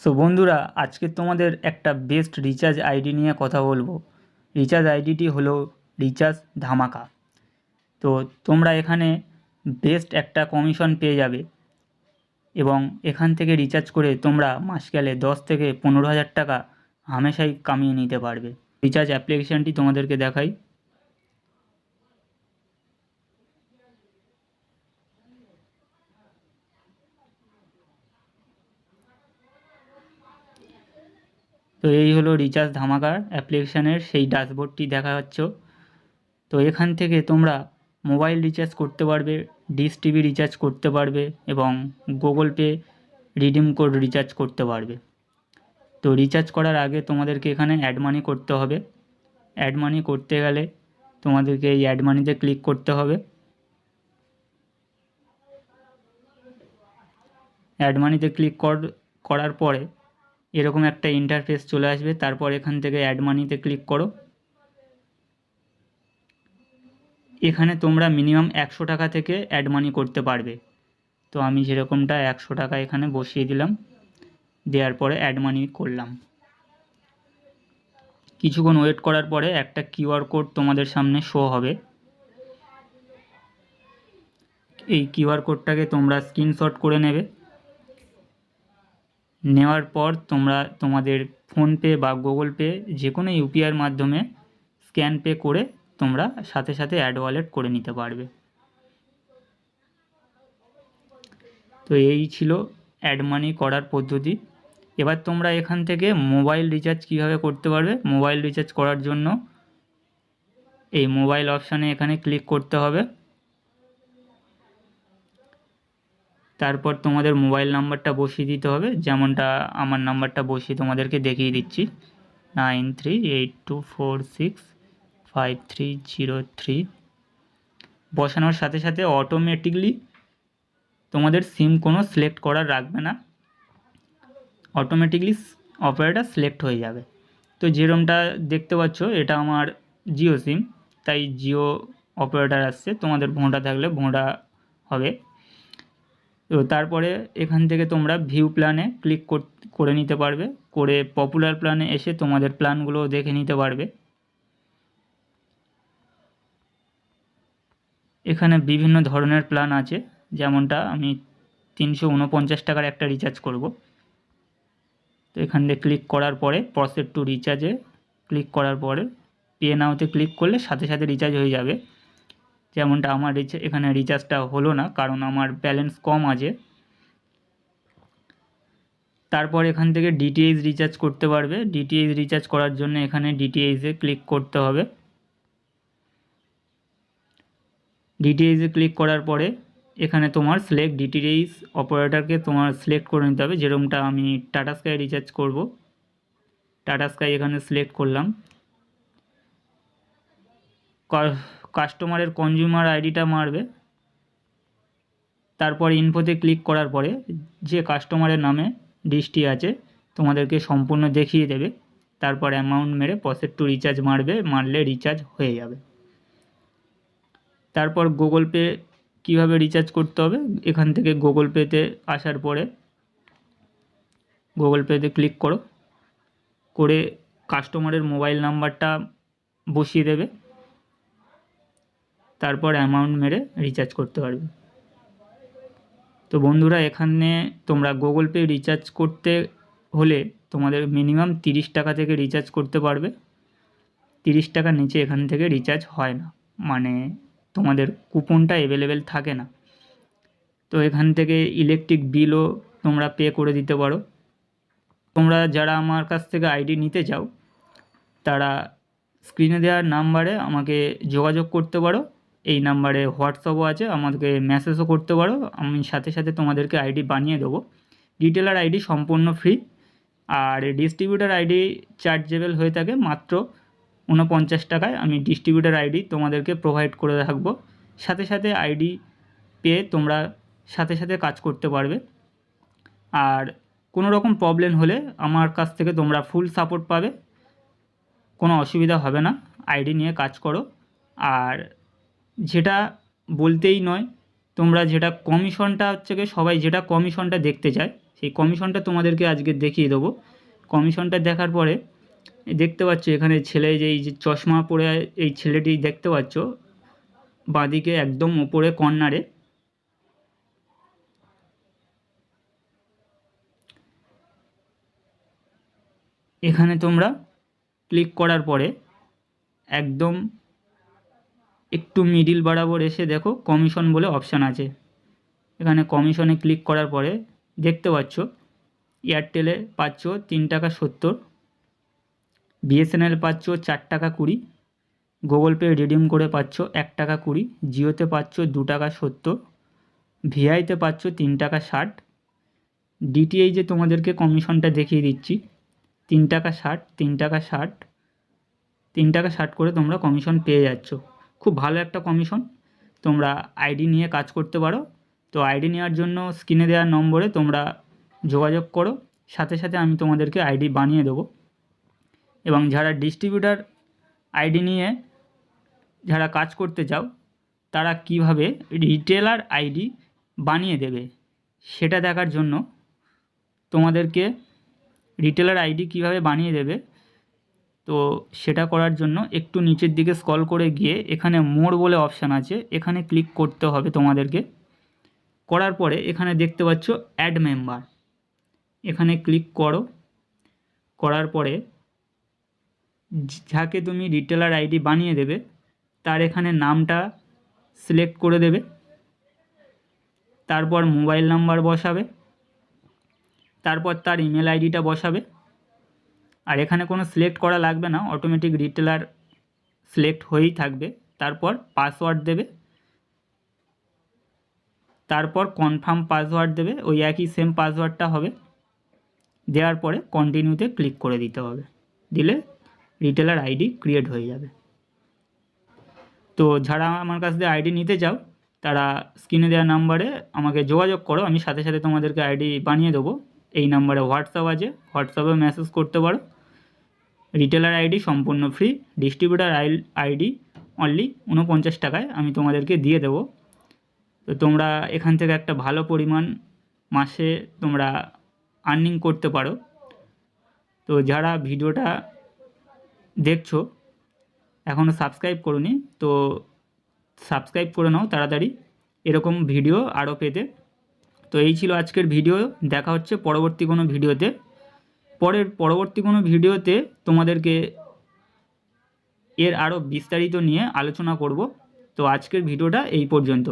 So বন্ধুরা, আজকে তোমাদের একটা বেস্ট রিচার্জ আইডি নিয়ে কথা বলবো। রিচার্জ আইডিটি হলো রিচার্জ ধামাকা। তো তোমরা এখানে বেস্ট একটা কমিশন পেয়ে যাবে এবং এখান থেকে রিচার্জ করে তোমরা মাস গেলে 10 থেকে 15 হাজার টাকা হামেশাই কামিয়ে নিতে পারবে। রিচার্জ অ্যাপ্লিকেশানটি তোমাদেরকে দেখাই। তো এই হলো রিচার্জ ধামাকার অ্যাপ্লিকেশানের সেই ড্যাশবোর্ডটি দেখা যাচ্ছে। তো এখান থেকে তোমরা মোবাইল রিচার্জ করতে পারবে, ডিশ টিভি রিচার্জ করতে পারবে এবং Google pay redeem code recharge করতে পারবে। তো রিচার্জ করার আগে তোমাদেরকে এখানে অ্যাড মানি করতে হবে। অ্যাড মানি করতে গেলে তোমাদেরকে এই অ্যাড মানিতে ক্লিক করতে হবে। অ্যাড মানিতে ক্লিক করার পরে এরকম একটা ইন্টারফেস চলে আসবে। তারপর এখান থেকে অ্যাড মানিতে ক্লিক করো। এখানে তোমরা মিনিমাম 100 টাকা থেকে অ্যাড মানি করতে পারবে। তো আমি যেরকমটা 100 টাকা এখানে বসিয়ে দিলাম, দেওয়ার পরে অ্যাড মানি করলাম। কিছুক্ষণ ওয়েট করার পরে একটা কিউআর কোড তোমাদের সামনে শো হবে। এই কিউআর কোডটাকে তোমরা স্ক্রিনশট করে নেবে। নেওয়ার পর তোমরা তোমাদের ফোনপে বা গুগল পে যে কোনো ইউপিআইয়ের মাধ্যমে স্ক্যান পে করে তোমরা সাথে সাথে অ্যাড ওয়ালেট করে নিতে পারবে। তো এই ছিল অ্যাড মানি করার পদ্ধতি। এবার তোমরা এখান থেকে মোবাইল রিচার্জ কীভাবে করতে পারবে। মোবাইল রিচার্জ করার জন্য এই মোবাইল অপশানে এখানে ক্লিক করতে হবে। তারপর তোমাদের মোবাইল নাম্বারটা বসিয়ে দিতে হবে, যেমনটা আমার নাম্বারটা বসিয়ে তোমাদেরকে দেখিয়ে দিচ্ছি, 9382465303। বসানোর সাথে সাথে অটোমেটিকলি তোমাদের সিম কোনো সিলেক্ট করার রাখবে না, অটোমেটিকলি অপারেটর সিলেক্ট হয়ে যাবে। তো যেরকমটা দেখতে পাচ্ছ এটা আমার জিও সিম, তাই জিও অপারেটর আসছে। তোমাদের ভোঁটা থাকলে ভোঁটা হবে। তো তারপরে এখান থেকে তোমরা ভিউ প্ল্যানে ক্লিক করে নিতে পারবে, করে পপুলার প্ল্যানে এসে তোমাদের প্ল্যানগুলো দেখে নিতে পারবে। এখানে বিভিন্ন ধরনের প্ল্যান আছে, যেমনটা আমি 349 টাকার একটা রিচার্জ করব। তো এখান থেকে ক্লিক করার পরে প্রসেস টু রিচার্জে ক্লিক করার পরে পে নাওতে ক্লিক করলে সাথে সাথে রিচার্জ হয়ে যাবে। যেমনটা আমার এখানে রিচার্জটা হলো না, কারণ আমার ব্যালেন্স কম আছে। তারপর এখান থেকে ডিটিএইচ রিচার্জ করতে পারবে। ডিটিএইচ রিচার্জ করার জন্য এখানে ডিটিএইচে ক্লিক করতে হবে। ডিটিএইচে ক্লিক করার পরে এখানে তোমার সিলেক্ট ডিটিএইচ অপারেটরকে তোমার সিলেক্ট করে নিতে হবে। যেরকমটা আমি টাটা স্কাই রিচার্জ করব, টাটা স্কাই এখানে সিলেক্ট করলাম। কাস্টমারের কনজিউমার আইডিটা মারবে। তারপর ইনফোতে ক্লিক করার পরে যে কাস্টমারের নামে ডিশটি আছে তোমাদেরকে সম্পূর্ণ দেখিয়ে দেবে। তারপর অ্যামাউন্ট মেরে প্রসেস টু রিচার্জ মারলে রিচার্জ হয়ে যাবে। তারপর গুগল পে কীভাবে রিচার্জ করতে হবে, এখান থেকে গুগল পেতে আসার পরে গুগল পেতে ক্লিক করে কাস্টমারের মোবাইল নাম্বারটা বসিয়ে দেবে। তারপর অ্যামাউন্ট মেরে রিচার্জ করতে পারবে। তো বন্ধুরা, এখানে তোমরা গুগল পে রিচার্জ করতে হলে তোমাদের মিনিমাম 30 টাকা থেকে রিচার্জ করতে পারবে। 30 টাকার নিচে এখান থেকে রিচার্জ হয় না, মানে তোমাদের কুপনটা অ্যাভেলেবেল থাকে না। তো এখান থেকে ইলেকট্রিক বিলও তোমরা পে করে দিতে পারো। তোমরা যারা আমার কাছ থেকে আইডি নিতে চাও তারা স্ক্রিনে দেওয়ার নাম্বারে আমাকে যোগাযোগ করতে পারো। এই নাম্বারে হোয়াটসঅ্যাপও আছে, আমাদেরকে মেসেজও করতে পারো। আমি সাথে সাথে তোমাদেরকে আইডি বানিয়ে দেবো। রিটেলার আইডি সম্পূর্ণ ফ্রি, আর ডিস্ট্রিবিউটার আইডি চার্জেবল হয়ে থাকে মাত্র 49 টাকায়। আমি ডিস্ট্রিবিউটার আইডি তোমাদেরকে প্রোভাইড করে থাকবো। সাথে সাথে আইডি পেয়ে তোমরা সাথে সাথে কাজ করতে পারবে। আর কোনো রকম প্রবলেম হলে আমার কাছ থেকে তোমরা ফুল সাপোর্ট পাবে, কোনো অসুবিধা হবে না। আইডি নিয়ে কাজ করো। আর যেটা বলতেই নয়, তোমরা যেটা কমিশনটা হচ্ছে গিয়ে সবাই যেটা কমিশনটা দেখতে চায়, সেই কমিশনটা তোমাদেরকে আজকে দেখিয়ে দেবো। কমিশনটা দেখার পরে দেখতে পাচ্ছ এখানে ছেলে যে এই যে চশমা পরে এই ছেলেটি দেখতে পাচ্ছ বাঁদিকে একদম ওপরে কর্নারে, এখানে তোমরা ক্লিক করার পরে একদম একটু মিডিল বরাবর এসে দেখো কমিশন বলে অপশান আছে। এখানে কমিশনে ক্লিক করার পরে দেখতে পাচ্ছ এয়ারটেলে পাচ্ছ 3 টাকা 70, বিএসএনএল পাচ্ছ 4 টাকা 20, গুগল পে রিডিম করে পাচ্ছ 1 টাকা 20, জিওতে পাচ্ছ 2 টাকা 70, ভিআইতে পাচ্ছ 3 টাকা 60, ডিটিএইচে তোমাদেরকে কমিশনটা দেখিয়ে দিচ্ছি 3 টাকা 60, 3 টাকা 60, 3 টাকা 60 করে তোমরা কমিশন পেয়ে যাচ্ছ। খুব ভালো একটা কমিশন, তোমরা আইডি নিয়ে কাজ করতে পারো। তো আইডি নেওয়ার জন্য স্ক্রিনে দেওয়ার নম্বরে তোমরা যোগাযোগ করো, সাথে সাথে আমি তোমাদেরকে আইডি বানিয়ে দেবো। এবং যারা ডিস্ট্রিবিউটার আইডি নিয়ে যারা কাজ করতে চাও তারা কিভাবে রিটেলার আইডি বানিয়ে দেবে সেটা দেখার জন্য তোমাদেরকে রিটেলার আইডি কিভাবে বানিয়ে দেবে, তো সেটা করার জন্য একটু নিচের দিকে স্ক্রল করে গিয়ে এখানে মোর বলে অপশান আছে, এখানে ক্লিক করতে হবে তোমাদেরকে। করার পরে এখানে দেখতে পাচ্ছ অ্যাড মেম্বার, এখানে ক্লিক করো। করার পরে যাকে তুমি রিটেলার আইডি বানিয়ে দেবে তার এখানে নামটা সিলেক্ট করে দেবে, তারপর মোবাইল নাম্বার বসাবে, তারপর তার ইমেল আইডিটা বসাবে। আর এখানে কোনো সিলেক্ট করা লাগবে না, অটোমেটিক রিটেলার সিলেক্ট হয়েই থাকবে। তারপর পাসওয়ার্ড দেবে, তারপর কনফার্ম পাসওয়ার্ড দেবে, ওই একই সেম পাসওয়ার্ডটা হবে। দেওয়ার পরে কন্টিনিউতে ক্লিক করে দিতে হবে, দিলে রিটেলার আইডি ক্রিয়েট হয়ে যাবে। তো যারা আমার কাছ থেকে আইডি নিতে চাও তারা স্ক্রিনে দেওয়া নাম্বারে আমাকে যোগাযোগ করো, আমি সাথে সাথে তোমাদেরকে আইডি বানিয়ে দেবো। এই নাম্বারে হোয়াটসঅ্যাপ আছে, হোয়াটসঅ্যাপে মেসেজ করতে পারো। রিটেলার আইডি সম্পূর্ণ ফ্রি, ডিস্ট্রিবিউটার আইডি অনলি 49 টাকায় আমি তোমাদেরকে দিয়ে দেবো। তো তোমরা এখান থেকে একটা ভালো পরিমাণ মাসে তোমরা আর্নিং করতে পারো। তো যারা ভিডিওটা দেখছো এখনও সাবস্ক্রাইব করোনি তো সাবস্ক্রাইব করে নাও তাড়াতাড়ি এরকম ভিডিও আরও পেতে। তো এই ছিল আজকের ভিডিও, দেখা হচ্ছে পরবর্তী কোনো ভিডিওতে। পরবর্তী কোনো ভিডিওতে তোমাদেরকে এর আরও বিস্তারিত নিয়ে আলোচনা করব। তো আজকের ভিডিওটা এই পর্যন্ত।